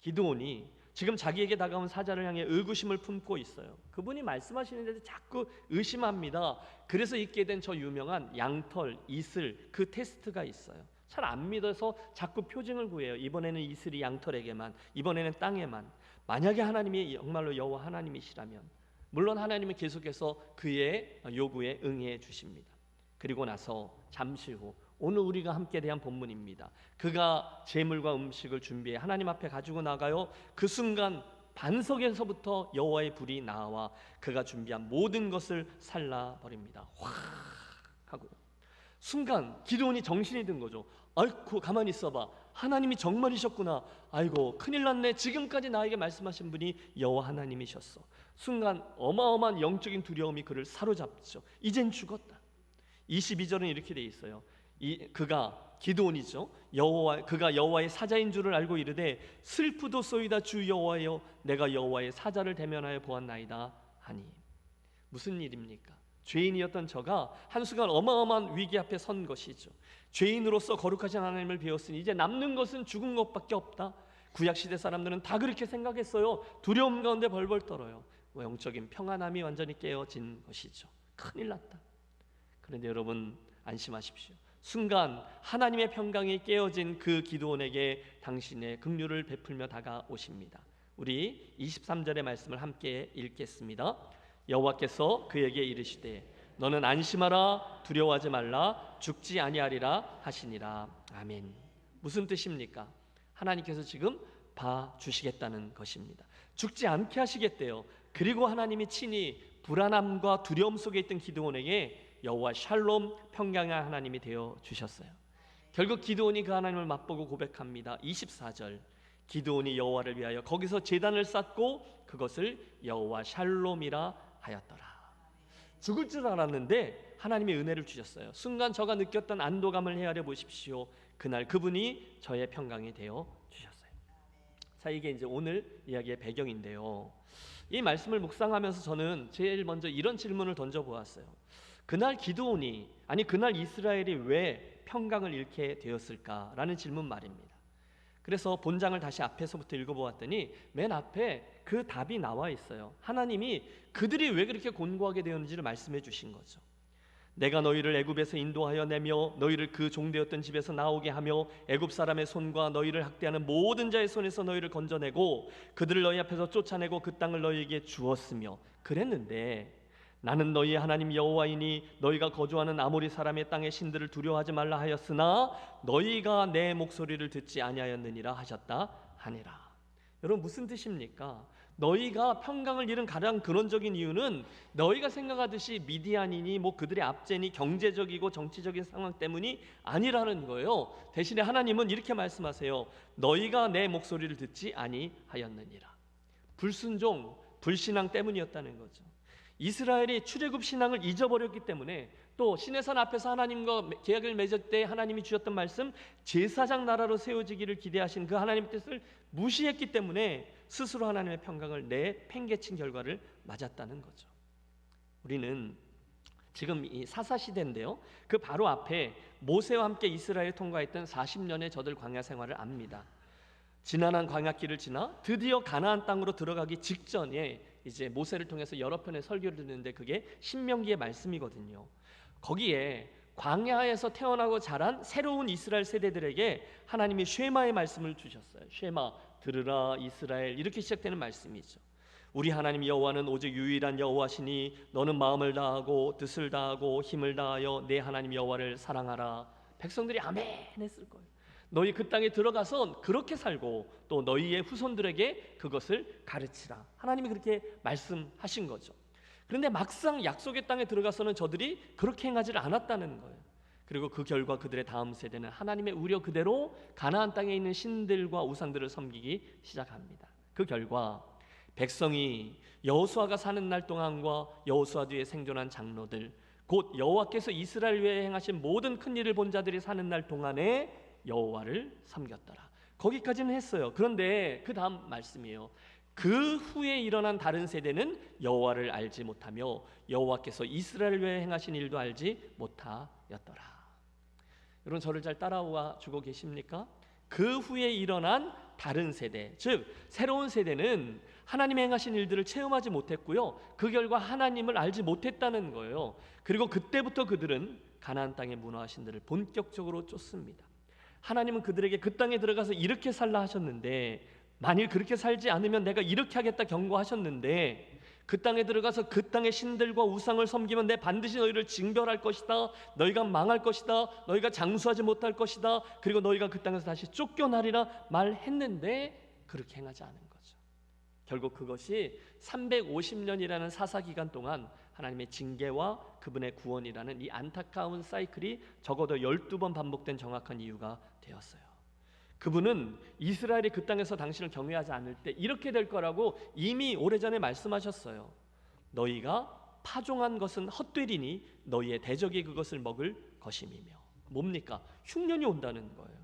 기드온이 지금 자기에게 다가온 사자를 향해 의구심을 품고 있어요. 그분이 말씀하시는데도 자꾸 의심합니다. 그래서 있게 된 저 유명한 양털, 이슬 그 테스트가 있어요. 잘 안 믿어서 자꾸 표징을 구해요. 이번에는 이슬이 양털에게만, 이번에는 땅에만. 만약에 하나님이 정말로 여호와 하나님이시라면, 물론 하나님은 계속해서 그의 요구에 응해 주십니다. 그리고 나서 잠시 후 오늘 우리가 함께 대한 본문입니다. 그가 제물과 음식을 준비해 하나님 앞에 가지고 나가요. 그 순간 반석에서부터 여호와의 불이 나와 그가 준비한 모든 것을 살라버립니다. 확 하고 순간 기드온이 정신이 든 거죠. 아이고 가만히 있어봐, 하나님이 정말이셨구나. 아이고 큰일 났네. 지금까지 나에게 말씀하신 분이 여호와 하나님이셨어. 순간 어마어마한 영적인 두려움이 그를 사로잡죠. 이젠 죽었다. 22절은 이렇게 돼 있어요. 그가 기드온이죠. 그가 여호와의 사자인 줄을 알고 이르되 슬프도소이다 주 여호와여, 내가 여호와의 사자를 대면하여 보았나이다 하니. 무슨 일입니까? 죄인이었던 저가 한순간 어마어마한 위기 앞에 선 것이죠. 죄인으로서 거룩하신 하나님을 배웠으니 이제 남는 것은 죽은 것밖에 없다. 구약시대 사람들은 다 그렇게 생각했어요. 두려움 가운데 벌벌 떨어요. 영적인 평안함이 완전히 깨어진 것이죠. 큰일 났다. 그런데 여러분 안심하십시오. 순간 하나님의 평강이 깨어진 그 기드온에게 당신의 긍휼을 베풀며 다가오십니다. 우리 23절의 말씀을 함께 읽겠습니다. 여호와께서 그에게 이르시되 너는 안심하라, 두려워하지 말라, 죽지 아니하리라 하시니라. 아멘. 무슨 뜻입니까? 하나님께서 지금 봐주시겠다는 것입니다. 죽지 않게 하시겠대요. 그리고 하나님이 친히 불안함과 두려움 속에 있던 기드온에게 여호와 샬롬 평강의 하나님이 되어 주셨어요. 결국 기드온이 그 하나님을 맛보고 고백합니다. 24절 기드온이 여호와를 위하여 거기서 제단을 쌓고 그것을 여호와 샬롬이라 하였더라. 죽을 줄 알았는데 하나님이 은혜를 주셨어요. 순간 저가 느꼈던 안도감을 헤아려 보십시오. 그날 그분이 저의 평강이 되어 주셨어요. 자, 이게 이제 오늘 이야기의 배경인데요. 이 말씀을 묵상하면서 저는 제일 먼저 이런 질문을 던져보았어요. 그날 기드온이, 아니 그날 이스라엘이 왜 평강을 잃게 되었을까라는 질문 말입니다. 그래서 본장을 다시 앞에서부터 읽어보았더니 맨 앞에 그 답이 나와 있어요. 하나님이 그들이 왜 그렇게 곤고하게 되었는지를 말씀해 주신 거죠. 내가 너희를 애굽에서 인도하여 내며 너희를 그 종되었던 집에서 나오게 하며 애굽 사람의 손과 너희를 학대하는 모든 자의 손에서 너희를 건져내고 그들을 너희 앞에서 쫓아내고 그 땅을 너희에게 주었으며 그랬는데 나는 너희의 하나님 여호와이니 너희가 거주하는 아모리 사람의 땅의 신들을 두려워하지 말라 하였으나 너희가 내 목소리를 듣지 아니하였느니라 하셨다 하니라. 여러분 무슨 뜻입니까? 너희가 평강을 잃은 가장 근원적인 이유는 너희가 생각하듯이 미디안이니 뭐 그들의 압제니 경제적이고 정치적인 상황 때문이 아니라는 거예요. 대신에 하나님은 이렇게 말씀하세요. 너희가 내 목소리를 듣지 아니하였느니라. 불순종, 불신앙 때문이었다는 거죠. 이스라엘이 출애굽 신앙을 잊어버렸기 때문에 또 시내산 앞에서 하나님과 계약을 맺을 때 하나님이 주셨던 말씀 제사장 나라로 세워지기를 기대하신 그 하나님의 뜻을 무시했기 때문에 스스로 하나님의 평강을 내팽개친 결과를 맞았다는 거죠. 우리는 지금 이 사사시대인데요, 그 바로 앞에 모세와 함께 이스라엘을 통과했던 40년의 저들 광야 생활을 압니다. 지난한 광야길을 지나 드디어 가나안 땅으로 들어가기 직전에 이제 모세를 통해서 여러 편의 설교를 듣는데 그게 신명기의 말씀이거든요. 거기에 광야에서 태어나고 자란 새로운 이스라엘 세대들에게 하나님이 쉐마의 말씀을 주셨어요. 쉐마, 들으라 이스라엘, 이렇게 시작되는 말씀이죠. 우리 하나님 여호와는 오직 유일한 여호와시니 너는 마음을 다하고 뜻을 다하고 힘을 다하여 내 하나님 여호와를 사랑하라. 백성들이 아멘 했을 거예요. 너희 그 땅에 들어가서 그렇게 살고 또 너희의 후손들에게 그것을 가르치라. 하나님이 그렇게 말씀하신 거죠. 그런데 막상 약속의 땅에 들어가서는 저들이 그렇게 행하지 않았다는 거예요. 그리고 그 결과 그들의 다음 세대는 하나님의 우려 그대로 가나안 땅에 있는 신들과 우상들을 섬기기 시작합니다. 그 결과 백성이 여호수아가 사는 날 동안과 여호수아 뒤에 생존한 장로들, 곧 여호와께서 이스라엘 위에 행하신 모든 큰 일을 본 자들이 사는 날 동안에 여호와를 섬겼더라. 거기까지는 했어요. 그런데 그 다음 말씀이에요. 그 후에 일어난 다른 세대는 여호와를 알지 못하며 여호와께서 이스라엘 위에 행하신 일도 알지 못하였더라. 여러분 저를 잘 따라와 주고 계십니까? 그 후에 일어난 다른 세대, 즉 새로운 세대는 하나님의 행하신 일들을 체험하지 못했고요, 그 결과 하나님을 알지 못했다는 거예요. 그리고 그때부터 그들은 가나안 땅의 문화와 신들을 본격적으로 쫓습니다. 하나님은 그들에게 그 땅에 들어가서 이렇게 살라 하셨는데, 만일 그렇게 살지 않으면 내가 이렇게 하겠다 경고하셨는데, 그 땅에 들어가서 그 땅의 신들과 우상을 섬기면 내 반드시 너희를 징벌할 것이다, 너희가 망할 것이다, 너희가 장수하지 못할 것이다, 그리고 너희가 그 땅에서 다시 쫓겨나리라 말했는데 그렇게 행하지 않은 거죠. 결국 그것이 350년이라는 사사기간 동안 하나님의 징계와 그분의 구원이라는 이 안타까운 사이클이 적어도 12번 반복된 정확한 이유가 되었어요. 그분은 이스라엘이 그 땅에서 당신을 경외하지 않을 때 이렇게 될 거라고 이미 오래전에 말씀하셨어요. 너희가 파종한 것은 헛되리니 너희의 대적이 그것을 먹을 것임이며. 뭡니까? 흉년이 온다는 거예요.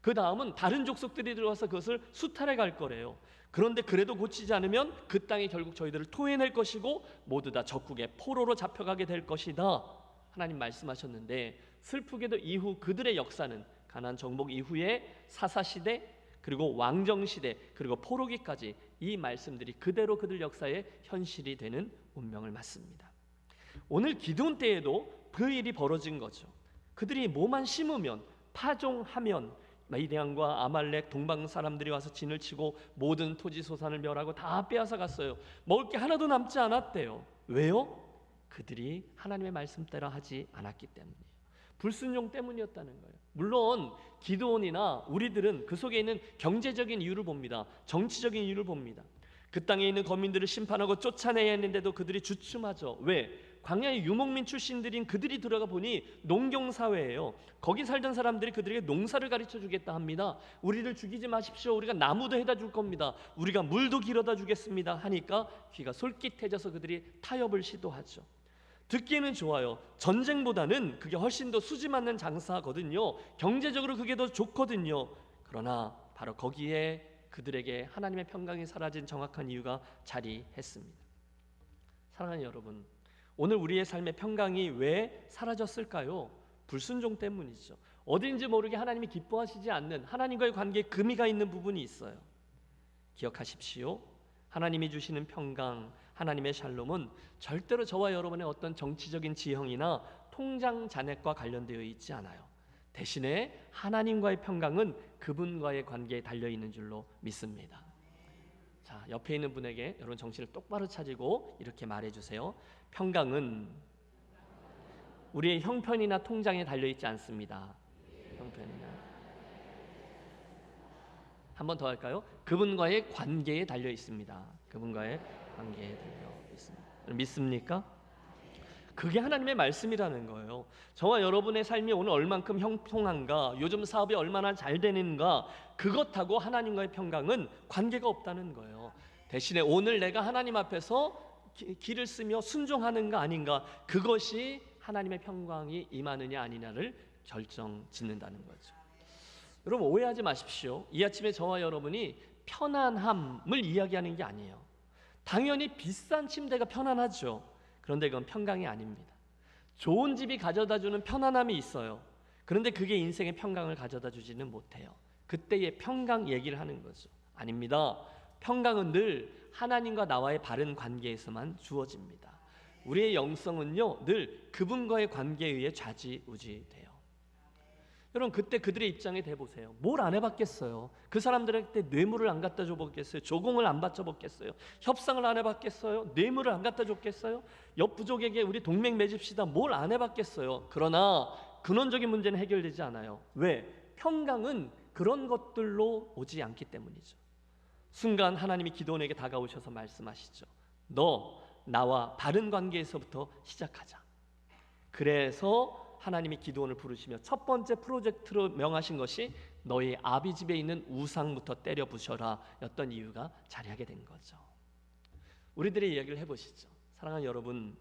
그 다음은 다른 족속들이 들어와서 그것을 수탈해 갈 거래요. 그런데 그래도 고치지 않으면 그 땅이 결국 저희들을 토해낼 것이고 모두 다 적국의 포로로 잡혀가게 될 것이다, 하나님 말씀하셨는데, 슬프게도 이후 그들의 역사는 가나안 정복 이후에 사사시대, 그리고 왕정시대, 그리고 포로기까지 이 말씀들이 그대로 그들 역사의 현실이 되는 운명을 맞습니다. 오늘 기드온 때에도 그 일이 벌어진 거죠. 그들이 뭐만 심으면, 파종하면 미디안과 아말렉 동방 사람들이 와서 진을 치고 모든 토지 소산을 멸하고 다 빼앗아 갔어요. 먹을 게 하나도 남지 않았대요. 왜요? 그들이 하나님의 말씀대로 하지 않았기 때문이에요. 불순종 때문이었다는 거예요. 물론 기드온이나 우리들은 그 속에 있는 경제적인 이유를 봅니다. 정치적인 이유를 봅니다. 그 땅에 있는 거민들을 심판하고 쫓아내야 했는데도 그들이 주춤하죠. 왜? 광야의 유목민 출신들인 그들이 들어가 보니 농경사회예요. 거기 살던 사람들이 그들에게 농사를 가르쳐 주겠다 합니다. 우리를 죽이지 마십시오, 우리가 나무도 해다 줄 겁니다, 우리가 물도 길어다 주겠습니다 하니까 귀가 솔깃해져서 그들이 타협을 시도하죠. 듣기에는 좋아요. 전쟁보다는 그게 훨씬 더 수지 맞는 장사거든요. 경제적으로 그게 더 좋거든요. 그러나 바로 거기에 그들에게 하나님의 평강이 사라진 정확한 이유가 자리했습니다. 사랑하는 여러분, 오늘 우리의 삶의 평강이 왜 사라졌을까요? 불순종 때문이죠. 어딘지 모르게 하나님이 기뻐하시지 않는, 하나님과의 관계에 금이가 있는 부분이 있어요. 기억하십시오. 하나님이 주시는 평강, 하나님의 샬롬은 절대로 저와 여러분의 어떤 정치적인 지형이나 통장 잔액과 관련되어 있지 않아요. 대신에 하나님과의 평강은 그분과의 관계에 달려있는 줄로 믿습니다. 자, 옆에 있는 분에게 여러분 정신을 똑바로 차리고 이렇게 말해주세요. 평강은 우리의 형편이나 통장에 달려있지 않습니다. 형편이나, 한 번 더 할까요? 그분과의 관계에 달려 있습니다. 그분과의 관계에 달려 있습니다. 믿습니까? 그게 하나님의 말씀이라는 거예요. 저와 여러분의 삶이 오늘 얼만큼 형통한가, 요즘 사업이 얼마나 잘 되는가, 그것하고 하나님과의 평강은 관계가 없다는 거예요. 대신에 오늘 내가 하나님 앞에서 길을 쓰며 순종하는가 아닌가, 그것이 하나님의 평강이 임하느냐 아니냐를 결정짓는다는 거죠. 여러분 오해하지 마십시오. 이 아침에 저와 여러분이 편안함을 이야기하는 게 아니에요. 당연히 비싼 침대가 편안하죠. 그런데 그건 평강이 아닙니다. 좋은 집이 가져다주는 편안함이 있어요. 그런데 그게 인생의 평강을 가져다 주지는 못해요. 그때의 평강 얘기를 하는 거죠. 아닙니다. 평강은 늘 하나님과 나와의 바른 관계에서만 주어집니다. 우리의 영성은요, 늘 그분과의 관계에 의해 좌지우지돼요. 여러분 그때 그들의 입장에 대보세요. 뭘 안 해봤겠어요? 그 사람들한테 뇌물을 안 갖다 줘봤겠어요? 조공을 안 바쳐봤겠어요? 협상을 안 해봤겠어요? 뇌물을 안 갖다 줬겠어요? 옆 부족에게 우리 동맹 맺읍시다, 뭘 안 해봤겠어요? 그러나 근원적인 문제는 해결되지 않아요. 왜? 평강은 그런 것들로 오지 않기 때문이죠. 순간 하나님이 기드온에게 다가오셔서 말씀하시죠. 너 나와 바른 관계에서부터 시작하자. 그래서 하나님이 기드온을 부르시며 첫 번째 프로젝트로 명하신 것이 너희 아비 집에 있는 우상부터 때려 부셔라 였던 이유가 자리하게 된 거죠. 우리들의 이야기를 해보시죠. 사랑하는 여러분,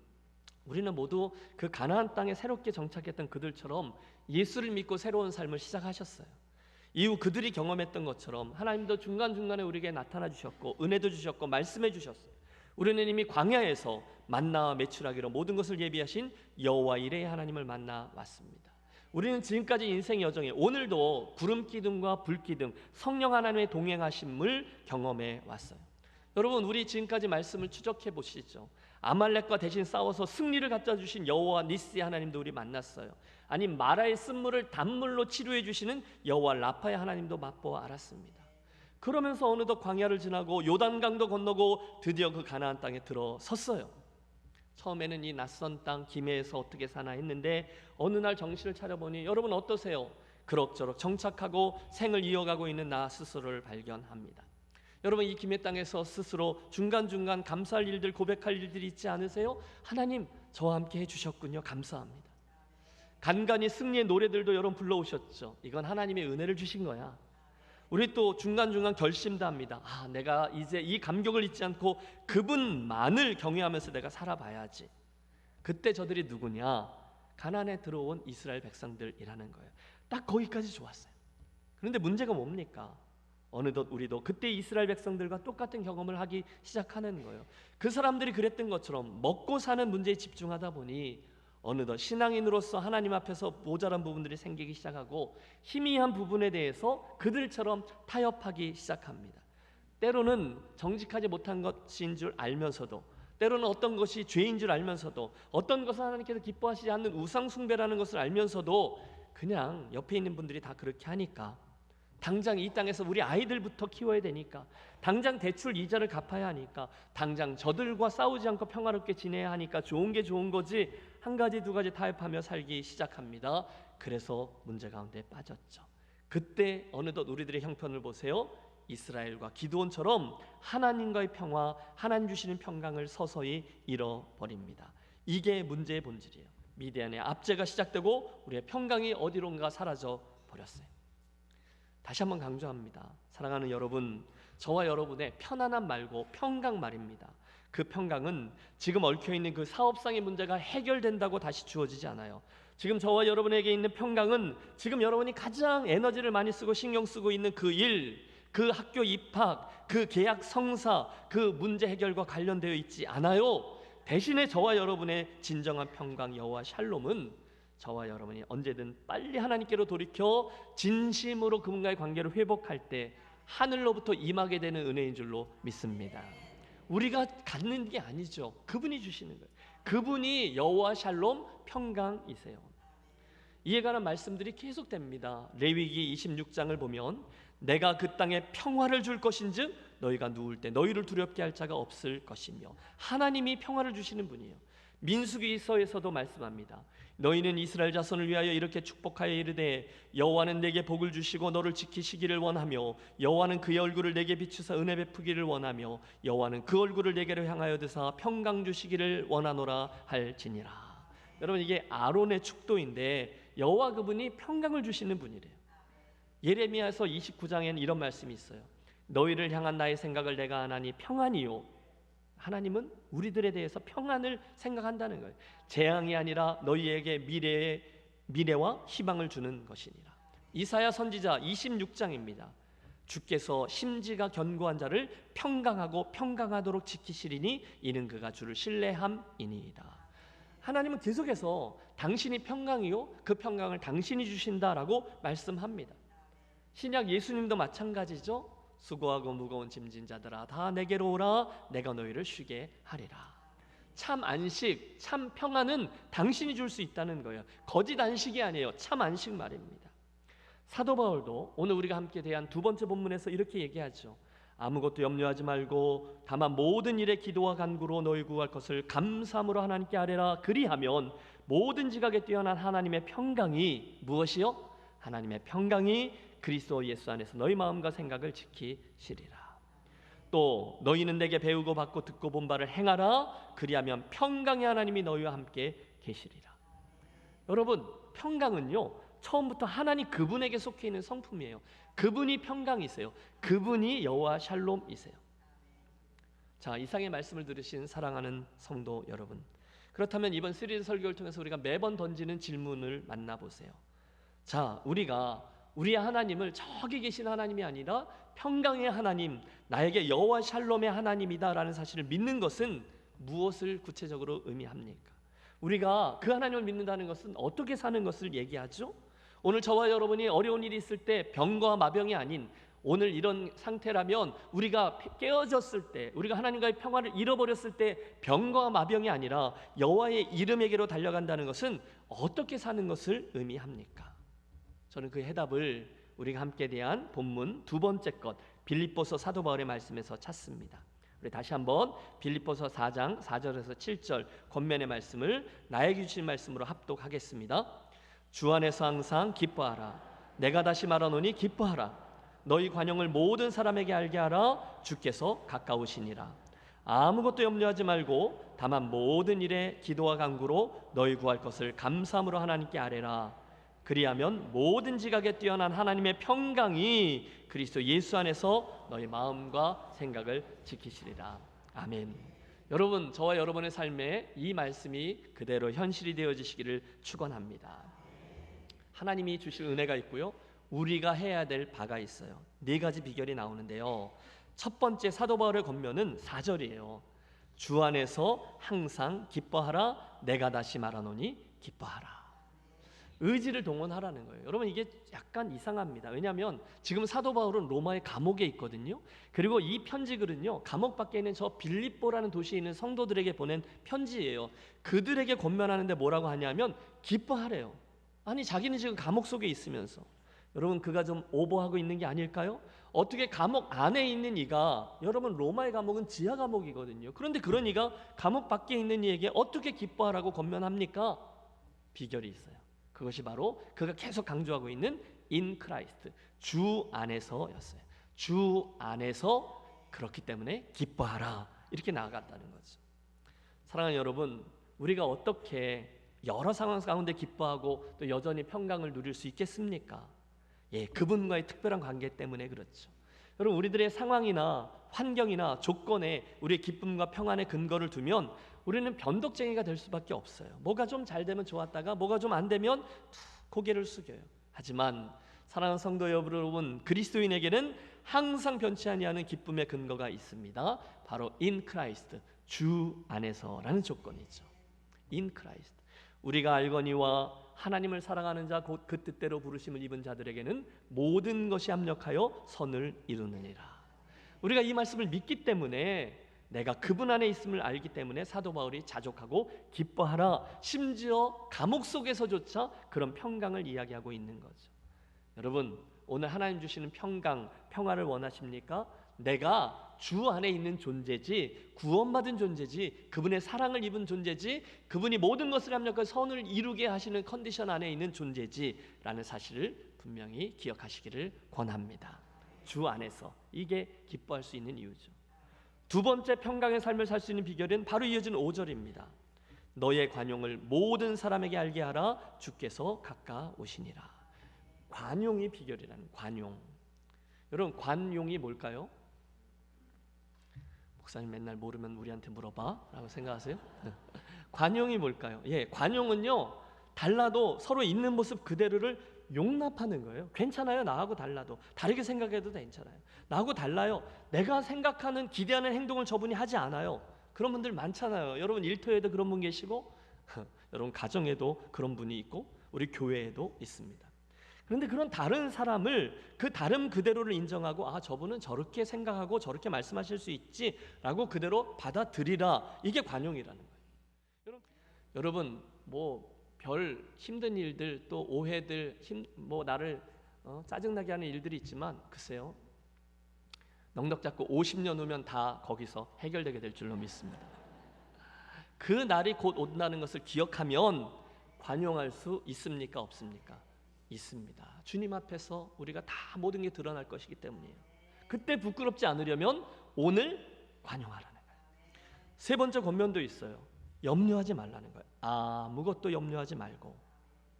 우리는 모두 그 가나안 땅에 새롭게 정착했던 그들처럼 예수를 믿고 새로운 삶을 시작하셨어요. 이후 그들이 경험했던 것처럼 하나님도 중간중간에 우리에게 나타나 주셨고 은혜도 주셨고 말씀해 주셨어요. 우리는 이미 광야에서 만나와 메추라기로 모든 것을 예비하신 여호와 이레의 하나님을 만나 왔습니다. 우리는 지금까지 인생 여정에 오늘도 구름 기둥과 불 기둥, 성령 하나님의 동행하심을 경험해 왔어요. 여러분, 우리 지금까지 말씀을 추적해 보시죠. 아말렉과 대신 싸워서 승리를 갖다 주신 여호와 니스의 하나님도 우리 만났어요. 아니, 마라의 쓴물을 단물로 치료해 주시는 여호와 라파의 하나님도 맛보아 알았습니다. 그러면서 어느덧 광야를 지나고 요단강도 건너고 드디어 그 가나안 땅에 들어섰어요. 처음에는 이 낯선 땅 기메에서 어떻게 사나 했는데 어느 날 정신을 차려보니 여러분 어떠세요? 그럭저럭 정착하고 생을 이어가고 있는 나 스스로를 발견합니다. 여러분, 이 기메 땅에서 스스로 중간중간 감사할 일들, 고백할 일들이 있지 않으세요? 하나님, 저와 함께 해주셨군요. 감사합니다. 간간히 승리의 노래들도 여러분 불러오셨죠. 이건 하나님의 은혜를 주신 거야. 우리 또 중간중간 결심도 합니다. 내가 이제 이 감격을 잊지 않고 그분만을 경외하면서 내가 살아봐야지. 그때 저들이 누구냐? 가나안에 들어온 이스라엘 백성들이라는 거예요. 딱 거기까지 좋았어요. 그런데 문제가 뭡니까? 어느덧 우리도 그때 이스라엘 백성들과 똑같은 경험을 하기 시작하는 거예요. 그 사람들이 그랬던 것처럼 먹고 사는 문제에 집중하다 보니 어느덧 신앙인으로서 하나님 앞에서 모자란 부분들이 생기기 시작하고 희미한 부분에 대해서 그들처럼 타협하기 시작합니다. 때로는 정직하지 못한 것인 줄 알면서도, 때로는 어떤 것이 죄인 줄 알면서도, 어떤 것을 하나님께서 기뻐하시지 않는 우상 숭배라는 것을 알면서도 그냥 옆에 있는 분들이 다 그렇게 하니까, 당장 이 땅에서 우리 아이들부터 키워야 되니까, 당장 대출 이자를 갚아야 하니까, 당장 저들과 싸우지 않고 평화롭게 지내야 하니까 좋은 게 좋은 거지, 한 가지 두 가지 타협하며 살기 시작합니다. 그래서 문제 가운데 빠졌죠. 그때 어느덧 우리들의 형편을 보세요. 이스라엘과 기드온처럼 하나님과의 평화, 하나님 주시는 평강을 서서히 잃어버립니다. 이게 문제의 본질이에요. 미디안의 압제가 시작되고 우리의 평강이 어디론가 사라져 버렸어요. 다시 한번 강조합니다. 사랑하는 여러분, 저와 여러분의 편안함 말고 평강 말입니다. 그 평강은 지금 얽혀있는 그 사업상의 문제가 해결된다고 다시 주어지지 않아요. 지금 저와 여러분에게 있는 평강은 지금 여러분이 가장 에너지를 많이 쓰고 신경 쓰고 있는 그 일, 그 학교 입학, 그 계약 성사, 그 문제 해결과 관련되어 있지 않아요. 대신에 저와 여러분의 진정한 평강, 여호와 샬롬은 저와 여러분이 언제든 빨리 하나님께로 돌이켜 진심으로 그분과의 관계를 회복할 때 하늘로부터 임하게 되는 은혜인 줄로 믿습니다. 우리가 갖는 게 아니죠. 그분이 주시는 거예요. 그분이 여호와 샬롬 평강이세요. 이에 관한 말씀들이 계속됩니다. 레위기 26장을 보면 내가 그 땅에 평화를 줄 것인즉 너희가 누울 때 너희를 두렵게 할 자가 없을 것이며, 하나님이 평화를 주시는 분이에요. 민수기서에서도 말씀합니다. 너희는 이스라엘 자손을 위하여 이렇게 축복하여 이르되 여호와는 내게 복을 주시고 너를 지키시기를 원하며 여호와는 그의 얼굴을 내게 비추사 은혜 베푸기를 원하며 여호와는 그 얼굴을 내게로 향하여 드사 평강 주시기를 원하노라 할지니라. 여러분, 이게 아론의 축도인데 여호와 그분이 평강을 주시는 분이래요. 예레미야서 29장에는 이런 말씀이 있어요. 너희를 향한 나의 생각을 내가 아나니 평안이요. 하나님은 우리들에 대해서 평안을 생각한다는 거예요. 재앙이 아니라 너희에게 미래와 희망을 주는 것이니라. 이사야 선지자 26장입니다. 주께서 심지가 견고한 자를 평강하고 평강하도록 지키시리니 이는 그가 주를 신뢰함이니이다. 하나님은 계속해서 당신이 평강이요, 그 평강을 당신이 주신다라고 말씀합니다. 신약 예수님도 마찬가지죠. 수고하고 무거운 짐진 자들아 다 내게로 오라 내가 너희를 쉬게 하리라. 참 안식, 참 평안은 당신이 줄 수 있다는 거예요. 거짓 안식이 아니에요. 참 안식 말입니다. 사도 바울도 오늘 우리가 함께 대한 두 번째 본문에서 이렇게 얘기하죠. 아무것도 염려하지 말고 다만 모든 일에 기도와 간구로 너희 구할 것을 감사함으로 하나님께 아뢰라. 그리하면 모든 지각에 뛰어난 하나님의 평강이 무엇이요? 하나님의 평강이 그리스도 예수 안에서 너희 마음과 생각을 지키시리라. 또 너희는 내게 배우고 받고 듣고 본 바를 행하라. 그리하면 평강의 하나님이 너희와 함께 계시리라. 여러분, 평강은요 처음부터 하나님 그분에게 속해 있는 성품이에요. 그분이 평강이세요. 그분이 여호와 샬롬이세요. 자, 이상의 말씀을 들으신 사랑하는 성도 여러분, 그렇다면 이번 시리즈 설교를 통해서 우리가 매번 던지는 질문을 만나보세요. 자, 우리가 우리의 하나님을 저기 계신 하나님이 아니라 평강의 하나님, 나에게 여호와 샬롬의 하나님이다라는 사실을 믿는 것은 무엇을 구체적으로 의미합니까? 우리가 그 하나님을 믿는다는 것은 어떻게 사는 것을 얘기하죠? 오늘 저와 여러분이 어려운 일이 있을 때 병과 마병이 아닌 오늘 이런 상태라면 우리가 깨어졌을 때, 우리가 하나님과의 평화를 잃어버렸을 때 병과 마병이 아니라 여호와의 이름에게로 달려간다는 것은 어떻게 사는 것을 의미합니까? 저는 그 해답을 우리가 함께 대한 본문 두 번째 것 빌립보서 사도 바울의 말씀에서 찾습니다. 우리 다시 한번 빌립보서 4장 4절에서 7절 권면의 말씀을 나에게 주신 말씀으로 합독하겠습니다. 주 안에서 항상 기뻐하라. 내가 다시 말하노니 기뻐하라. 너희 관용을 모든 사람에게 알게 하라. 주께서 가까우시니라. 아무것도 염려하지 말고 다만 모든 일에 기도와 간구로 너희 구할 것을 감사함으로 하나님께 아뢰라. 그리하면 모든 지각에 뛰어난 하나님의 평강이 그리스도 예수 안에서 너희 마음과 생각을 지키시리라. 아멘. 여러분, 저와 여러분의 삶에 이 말씀이 그대로 현실이 되어지시기를 축원합니다. 하나님이 주실 은혜가 있고요, 우리가 해야 될 바가 있어요. 네 가지 비결이 나오는데요. 첫 번째 사도 바울의 권면은 4절이에요. 주 안에서 항상 기뻐하라. 내가 다시 말하노니 기뻐하라. 의지를 동원하라는 거예요. 여러분, 이게 약간 이상합니다. 왜냐하면 지금 사도 바울은 로마의 감옥에 있거든요. 그리고 이 편지글은요, 감옥 밖에 있는 저 빌립보라는 도시에 있는 성도들에게 보낸 편지예요. 그들에게 권면하는데 뭐라고 하냐면 기뻐하래요. 아니, 자기는 지금 감옥 속에 있으면서. 여러분, 그가 좀 오버하고 있는 게 아닐까요? 어떻게 감옥 안에 있는 이가, 여러분 로마의 감옥은 지하 감옥이거든요. 그런데 그런 이가 감옥 밖에 있는 이에게 어떻게 기뻐하라고 권면합니까? 비결이 있어요. 그것이 바로 그가 계속 강조하고 있는 in Christ, 주 안에서였어요. 주 안에서, 그렇기 때문에 기뻐하라, 이렇게 나아갔다는 거죠. 사랑하는 여러분, 우리가 어떻게 여러 상황 가운데 기뻐하고 또 여전히 평강을 누릴 수 있겠습니까? 예, 그분과의 특별한 관계 때문에 그렇죠. 여러분, 우리들의 상황이나 환경이나 조건에 우리의 기쁨과 평안의 근거를 두면 우리는 변덕쟁이가 될 수밖에 없어요. 뭐가 좀 잘 되면 좋았다가 뭐가 좀 안 되면 고개를 숙여요. 하지만 사랑하는 성도 여러분, 그리스도인에게는 항상 변치 아니하는 기쁨의 근거가 있습니다. 바로 in Christ, 주 안에서라는 조건이죠. in Christ. 우리가 알거니와 하나님을 사랑하는 자 곧 그 뜻대로 부르심을 입은 자들에게는 모든 것이 합력하여 선을 이루느니라. 우리가 이 말씀을 믿기 때문에, 내가 그분 안에 있음을 알기 때문에 사도 바울이 자족하고 기뻐하라, 심지어 감옥 속에서조차 그런 평강을 이야기하고 있는 거죠. 여러분, 오늘 하나님 주시는 평강, 평화를 원하십니까? 내가 주 안에 있는 존재지, 구원받은 존재지, 그분의 사랑을 입은 존재지, 그분이 모든 것을 합력하여 선을 이루게 하시는 컨디션 안에 있는 존재지 라는 사실을 분명히 기억하시기를 권합니다. 주 안에서, 이게 기뻐할 수 있는 이유죠. 두 번째 평강의 삶을 살 수 있는 비결은 바로 이어진 5절입니다. 너의 관용을 모든 사람에게 알게 하라. 주께서 가까우시니라. 관용이 비결이라는, 관용. 여러분, 관용이 뭘까요? 목사님 맨날 모르면 우리한테 물어봐 라고 생각하세요? 관용이 뭘까요? 예, 관용은요, 달라도 서로 있는 모습 그대로를 용납하는 거예요. 괜찮아요, 나하고 달라도. 다르게 생각해도 괜찮아요. 나하고 달라요. 내가 생각하는, 기대하는 행동을 저분이 하지 않아요. 그런 분들 많잖아요. 여러분 일터에도 그런 분 계시고 여러분 가정에도 그런 분이 있고 우리 교회에도 있습니다. 그런데 그런 다른 사람을 그 다름 그대로를 인정하고, 아, 저분은 저렇게 생각하고 저렇게 말씀하실 수 있지라고 그대로 받아들이라. 이게 관용이라는 거예요. 여러분 뭐 별 힘든 일들, 또 오해들, 뭐 나를 짜증나게 하는 일들이 있지만, 글쎄요, 넉넉 잡고 50년 후면 다 거기서 해결되게 될 줄로 믿습니다. 그 날이 곧 온다는 것을 기억하면 관용할 수 있습니까? 없습니까? 있습니다. 주님 앞에서 우리가 다 모든 게 드러날 것이기 때문이에요. 그때 부끄럽지 않으려면 오늘 관용하라는 거예요. 세 번째 권면도 있어요. 염려하지 말라는 거예요. 아무것도 염려하지 말고.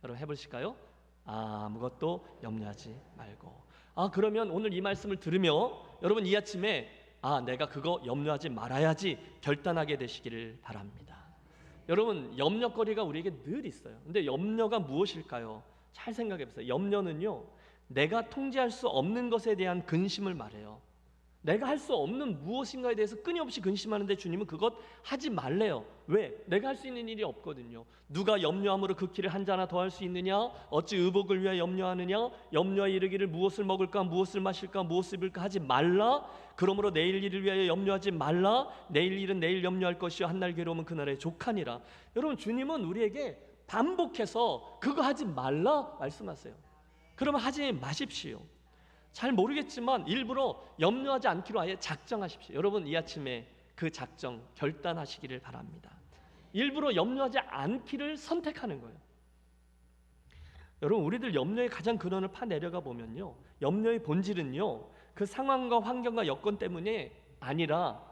여러분 해보실까요? 아무것도 염려하지 말고. 그러면 오늘 이 말씀을 들으며 여러분 이 아침에 내가 그거 염려하지 말아야지 결단하게 되시기를 바랍니다. 여러분, 염려거리가 우리에게 늘 있어요. 근데 염려가 무엇일까요? 잘 생각해 보세요. 염려는요, 내가 통제할 수 없는 것에 대한 근심을 말해요. 내가 할 수 없는 무엇인가에 대해서 끊임없이 근심하는데 주님은 그것 하지 말래요. 왜? 내가 할 수 있는 일이 없거든요. 누가 염려함으로 그 길을 한 자나 더 할 수 있느냐? 어찌 의복을 위하여 염려하느냐? 염려하여 이르기를 무엇을 먹을까, 무엇을 마실까, 무엇을 입을까 하지 말라. 그러므로 내일 일을 위하여 염려하지 말라. 내일 일은 내일 염려할 것이요 한날 괴로움은 그날의 족하니라. 여러분, 주님은 우리에게 반복해서 그거 하지 말라 말씀하세요. 그러면 하지 마십시오. 잘 모르겠지만 일부러 염려하지 않기로 아예 작정하십시오. 여러분, 이 아침에 그 작정 결단하시기를 바랍니다. 일부러 염려하지 않기를 선택하는 거예요. 여러분, 우리들 염려의 가장 근원을 파내려가 보면요, 염려의 본질은요, 그 상황과 환경과 여건 때문에 아니라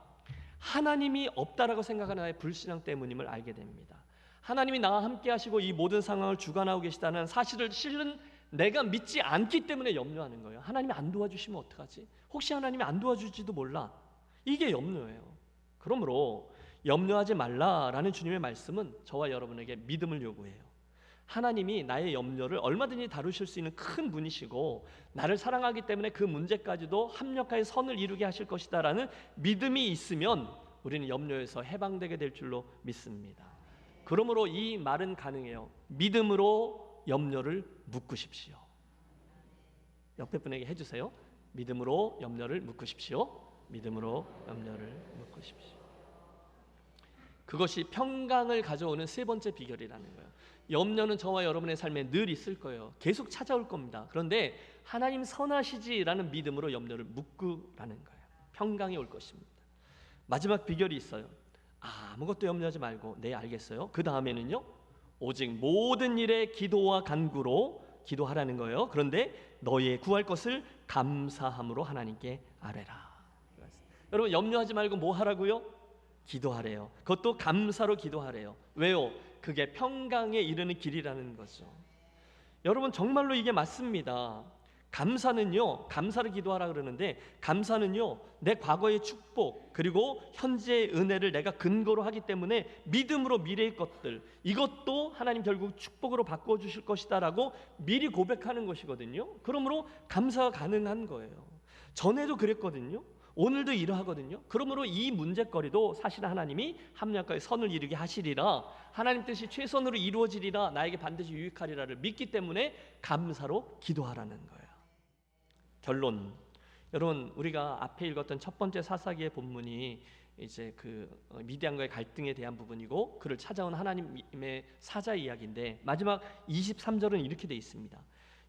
하나님이 없다라고 생각하는 나의 불신앙 때문임을 알게 됩니다. 하나님이 나와 함께 하시고 이 모든 상황을 주관하고 계시다는 사실을 실은 내가 믿지 않기 때문에 염려하는 거예요. 하나님이 안 도와주시면 어떡하지? 혹시 하나님이 안 도와줄지도 몰라. 이게 염려예요. 그러므로 염려하지 말라라는 주님의 말씀은 저와 여러분에게 믿음을 요구해요. 하나님이 나의 염려를 얼마든지 다루실 수 있는 큰 분이시고 나를 사랑하기 때문에 그 문제까지도 합력하여 선을 이루게 하실 것이다라는 믿음이 있으면 우리는 염려에서 해방되게 될 줄로 믿습니다. 그러므로 이 말은 가능해요. 믿음으로 염려를 묶으십시오. 옆에 분에게 해주세요. 믿음으로 염려를 묶으십시오. 믿음으로 염려를 묶으십시오. 그것이 평강을 가져오는 세 번째 비결이라는 거예요. 염려는 저와 여러분의 삶에 늘 있을 거예요. 계속 찾아올 겁니다. 그런데 하나님 선하시지라는 믿음으로 염려를 묶으라는 거예요. 평강이 올 것입니다. 마지막 비결이 있어요. 아무것도 염려하지 말고, 네, 알겠어요. 그 다음에는요, 오직 모든 일에 기도와 간구로 기도하라는 거예요. 그런데 너희의 구할 것을 감사함으로 하나님께 아뢰라. 여러분, 염려하지 말고 뭐 하라고요? 기도하래요. 그것도 감사로 기도하래요. 왜요? 그게 평강에 이르는 길이라는 거죠. 여러분, 정말로 이게 맞습니다. 감사는요, 감사를 기도하라 그러는데, 감사는요, 내 과거의 축복 그리고 현재의 은혜를 내가 근거로 하기 때문에 믿음으로 미래의 것들, 이것도 하나님 결국 축복으로 바꿔주실 것이다라고 미리 고백하는 것이거든요. 그러므로 감사가 가능한 거예요. 전에도 그랬거든요. 오늘도 이러하거든요. 그러므로 이 문제거리도 사실 하나님이 합력하여 선을 이루게 하시리라, 하나님 뜻이 최선으로 이루어지리라, 나에게 반드시 유익하리라를 믿기 때문에 감사로 기도하라는 거예요. 결론, 여러분, 우리가 앞에 읽었던 첫 번째 사사기의 본문이 이제 그 미디안과의 갈등에 대한 부분이고 그를 찾아온 하나님의 사자 이야기인데, 마지막 23절은 이렇게 돼 있습니다.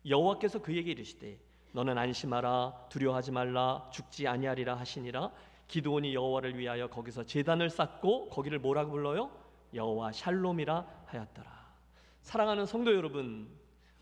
여호와께서 그에게 이르시되 너는 안심하라, 두려워하지 말라, 죽지 아니하리라 하시니라. 기드온이 여호와를 위하여 거기서 제단을 쌓고 거기를 뭐라고 불러요? 여호와 샬롬이라 하였더라. 사랑하는 성도 여러분,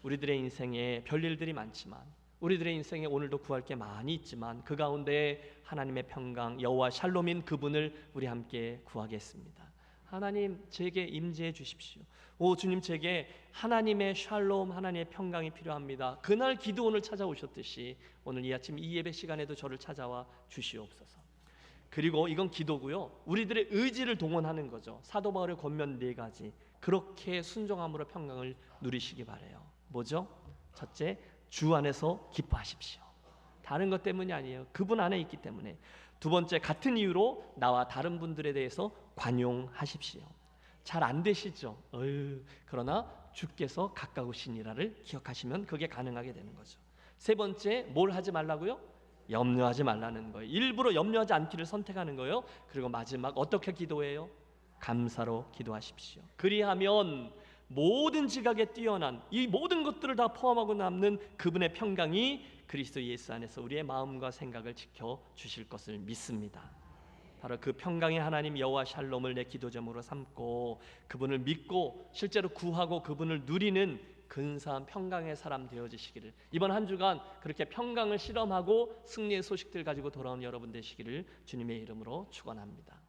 우리들의 인생에 별일들이 많지만, 우리들의 인생에 오늘도 구할 게 많이 있지만, 그 가운데 하나님의 평강, 여호와 샬롬인 그분을 우리 함께 구하겠습니다. 하나님, 제게 임재해 주십시오. 오 주님, 제게 하나님의 샬롬, 하나님의 평강이 필요합니다. 그날 기드온을 찾아오셨듯이 오늘 이 아침 이 예배 시간에도 저를 찾아와 주시옵소서. 그리고 이건 기도고요, 우리들의 의지를 동원하는 거죠. 사도 바울의 권면 4가지, 그렇게 순종함으로 평강을 누리시기 바라요. 뭐죠? 첫째, 주 안에서 기뻐하십시오. 다른 것 때문이 아니에요. 그분 안에 있기 때문에. 두 번째, 같은 이유로 나와 다른 분들에 대해서 관용하십시오. 잘 안 되시죠? 그러나 주께서 가까우시니라를 기억하시면 그게 가능하게 되는 거죠. 세 번째, 뭘 하지 말라고요? 염려하지 말라는 거예요. 일부러 염려하지 않기를 선택하는 거예요. 그리고 마지막, 어떻게 기도해요? 감사로 기도하십시오. 그리하면 모든 지각에 뛰어난 이 모든 것들을 다 포함하고 남는 그분의 평강이 그리스도 예수 안에서 우리의 마음과 생각을 지켜주실 것을 믿습니다. 바로 그 평강의 하나님 여호와 샬롬을 내 기도 제목으로 삼고 그분을 믿고 실제로 구하고 그분을 누리는 근사한 평강의 사람 되어지시기를, 이번 한 주간 그렇게 평강을 실험하고 승리의 소식들 가지고 돌아온 여러분 되시기를 주님의 이름으로 축원합니다.